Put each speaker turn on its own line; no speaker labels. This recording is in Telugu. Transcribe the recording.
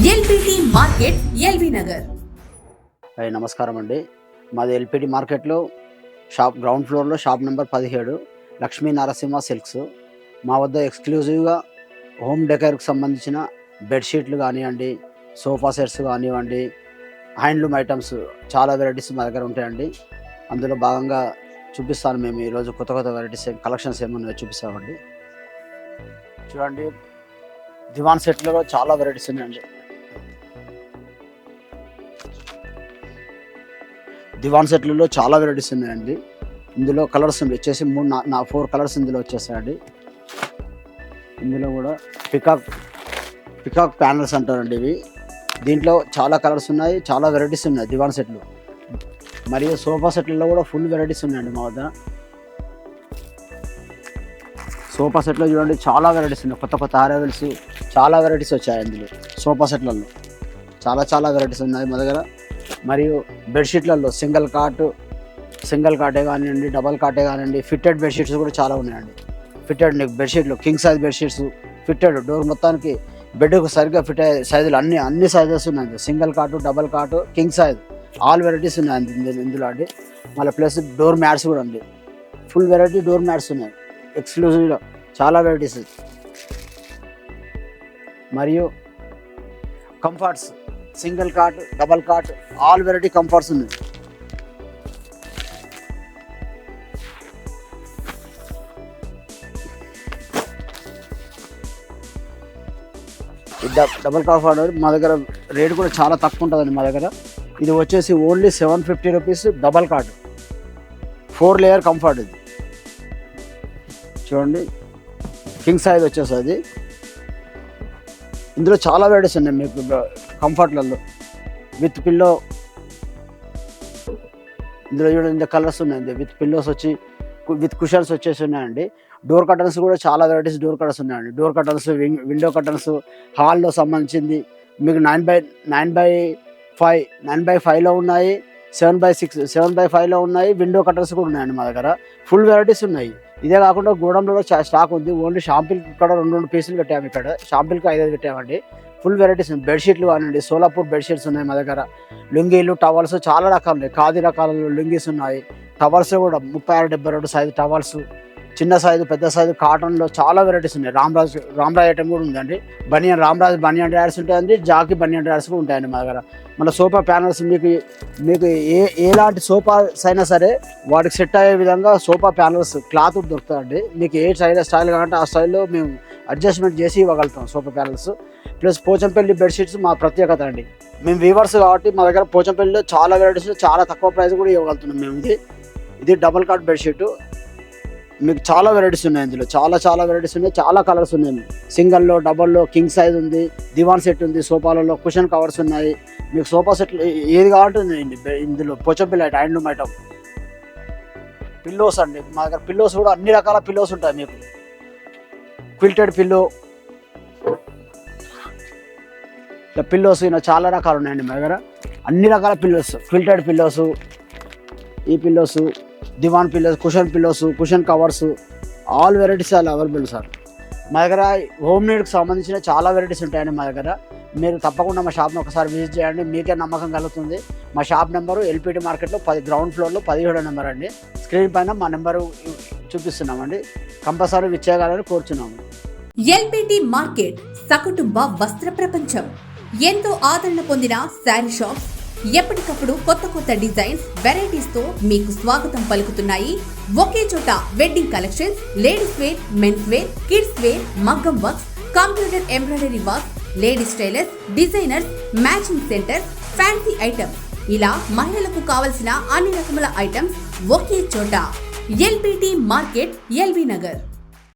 LPT market LV Nagar.
నమస్కారం అండి. మాది ఎల్పిటి మార్కెట్లో షాప్ గ్రౌండ్ ఫ్లోర్లో shop number 17 Lakshmi Narasimha silks. మా వద్ద ఎక్స్క్లూజివ్గా హోమ్ డెకర్కి సంబంధించిన బెడ్షీట్లు కానివ్వండి, సోఫా సెట్స్ కానివ్వండి, హ్యాండ్లూమ్ ఐటమ్స్ చాలా వెరైటీస్ మా దగ్గర ఉంటాయండి. అందులో భాగంగా చూపిస్తాను. మేము ఈరోజు కొత్త కొత్త వెరైటీస్ కలెక్షన్స్ ఏమన్నా చూపిస్తామండి. చూడండి, దివాన్ సెట్లో చాలా వెరైటీస్ ఉన్నాయండి. దివాన్ సెట్లలో చాలా వెరైటీస్ ఉన్నాయండి. ఇందులో కలర్స్ వచ్చేసి 4 కలర్స్ ఇందులో వచ్చేస్తాయండి. ఇందులో కూడా పికాక్ ప్యానల్స్ అంటారండి ఇవి. దీంట్లో చాలా కలర్స్ ఉన్నాయి, చాలా వెరైటీస్ ఉన్నాయి దివాన్ సెట్లు. మరియు సోఫా సెట్లలో కూడా ఫుల్ వెరైటీస్ ఉన్నాయండి మా వద్ద. సోఫా సెట్లో చూడండి చాలా వెరైటీస్ ఉన్నాయి. కొత్త కొత్త అరైవల్స్ చాలా వెరైటీస్ వచ్చాయి ఇందులో. సోఫా సెట్లలో చాలా వెరైటీస్ ఉన్నాయి మా దగ్గర. మరియు బెడ్షీట్లలో సింగిల్ కాటే కానివ్వండి, డబల్ కాటే కానివ్వండి, ఫిట్టెడ్ బెడ్షీట్స్ కూడా చాలా ఉన్నాయండి. ఫిట్టెడ్ బెడ్షీట్లు, కింగ్ సైజ్ బెడ్షీట్స్ ఫిట్టెడ్, డోర్ మొత్తానికి బెడ్కు సరిగ్గా ఫిట్ అయ్యే సైజులు అన్ని సైజెస్ ఉన్నాయి. సింగిల్ కాటు, డబల్ కాటు, కింగ్ సైజ్ ఆల్ వెరైటీస్ ఉన్నాయి ఇందులో అండి. మళ్ళీ ప్లస్ డోర్ మ్యాట్స్ కూడా అండి, ఫుల్ వెరైటీ డోర్ మ్యాట్స్ ఉన్నాయి ఎక్స్క్లూజివ్గా, చాలా వెరైటీస్. మరియు comforts, single cot, double cot, all variety comforts ఉన్నాయి. డబల్ కంఫర్ట్ మా దగ్గర రేట్ కూడా చాలా తక్కువ ఉంటుందండి మా దగ్గర. ఇది వచ్చేసి only 750 rupees double cot, 4 layer comfort. ఇది చూడండి, కింగ్ సైజ్ వచ్చేస్తుంది. ఇందులో చాలా వెరైటీస్ ఉన్నాయి మీకు కంఫర్ట్లలో. విత్ పిల్లో, ఇందులో చూడండి కలర్స్ ఉన్నాయండి. విత్ పిల్లోస్ వచ్చి విత్ కుషన్స్ వచ్చేసి ఉన్నాయండి. డోర్ కర్టన్స్ కూడా చాలా వెరైటీస్ డోర్ కర్టన్స్ ఉన్నాయండి. డోర్ కర్టన్స్, విండో కర్టన్స్, హాల్లో సంబంధించింది మీకు 9x5లో ఉన్నాయి, 7x6, 7x5లో ఉన్నాయి. విండో కర్టన్స్ కూడా ఉన్నాయండి మా దగ్గర. ఫుల్ వెరైటీస్ ఉన్నాయి. ఇదే కాకుండా గోడంలో స్టాక్ ఉంది. ఓన్లీ షాంపిల్ ఇక్కడ 2 పీసులు పెట్టాము. ఇక్కడ షాంపిల్కి 5 పెట్టామండి. ఫుల్ వెరైటీస్ బెడ్షీట్లు కానివ్వండి, సోలాపూర్ బెడ్షీట్స్ ఉన్నాయి మా దగ్గర. లుంగీలు, టవల్స్ చాలా రకాలు ఉన్నాయి. ఖాదీ రకాలలో లుంగీస్ ఉన్నాయి. టవల్స్ కూడా 36-72 సైజు టవల్స్, చిన్న సైజు, పెద్ద సైజు కాటన్లో చాలా వెరైటీస్ ఉన్నాయి. రామ్రాజ్ ఐటమ్ కూడా ఉందండి. రామ్రాజ్ బనియన్ డ్రాయర్స్ ఉంటాయండి, జాకీ బనియన్ డ్రాయర్స్ కూడా ఉంటాయండి మా దగ్గర. మన సోఫా ప్యానల్స్ మీకు ఎలాంటి సోఫాస్ అయినా సరే వాటికి సెట్ అయ్యే విధంగా సోఫా ప్యానల్స్ క్లాత్ దొరుకుతాయండి. మీకు ఏ స్టైల్ కావాలంటే ఆ స్టైల్లో మేము అడ్జస్ట్మెంట్ చేసి ఇవ్వగలుగుతాం sofa panels. Plus Pochampally bedsheets మా ప్రత్యేకత అండి. మేము వీవర్స్ కాబట్టి మా దగ్గర పోచంపల్లిలో చాలా వెరైటీస్, చాలా తక్కువ ప్రైస్ కూడా ఇవ్వగలుగుతున్నాం మేము. ఇది డబుల్ కాట్ బెడ్షీట్. మీకు చాలా వెరైటీస్ ఉన్నాయి ఇందులో. చాలా వెరైటీస్ ఉన్నాయి, చాలా కలర్స్ ఉన్నాయి. సింగిల్లో, డబల్లో, కింగ్ సైజ్ ఉంది, దివాన్ సెట్ ఉంది, సోఫాలలో కుషన్ కవర్స్ ఉన్నాయి. మీకు సోఫా సెట్లు ఏది కావాలంటే ఇందులో పోచంపల్లి హ్యాండ్లూమ్ ఐటమ్. పిల్లోస్ అండి మా దగ్గర. పిల్లోస్ కూడా అన్ని రకాల పిల్లోస్ ఉంటాయి మీకు. క్విల్టెడ్ పిల్లోస్ చాలా రకాలు ఉన్నాయండి మా దగ్గర. అన్ని రకాల పిల్లోస్, క్విల్టెడ్ పిల్లోస్, ఈ pillows, divan pillows, cushion pillows, cushion covers, all varieties all available sir మా దగ్గర. హోమ్ నీడ్కి సంబంధించిన చాలా వెరైటీస్ ఉంటాయండి మా దగ్గర. మీరు తప్పకుండా మా షాప్ని ఒకసారి విజిట్ చేయండి, మీకే నమ్మకం కలుగుతుంది. మా షాప్ నెంబరు ఎల్పిటి మార్కెట్లో గ్రౌండ్ ఫ్లోర్లో 17 నెంబర్ అండి. స్క్రీన్ పైన మా నెంబరు చూపిస్తున్నామండి. కంపల్సరీ విచ్చేయాలని కోరుచున్నాము.
ఎల్పిటి మార్కెట్ సకుటుంబ వస్త్ర ప్రపంచం. ఎంతో ఆదరణ పొందిన శారీ షాప్ ఎప్పటికప్పుడు కొత్త డిజైన్స్, వెరైటీస్ తో మీకు స్వాగతం పలుకుతున్నాయి. ఒకే చోట wedding collections, ladies wear, men's wear, kids wear, మగ్గం works, computer embroidery work, ladies tailors, designers, matching centre, fancy items, ఇలా మహిళలకు కావలసిన అన్ని రకముల ఐటమ్స్ ఒకే చోట. LPT market LV Nagar.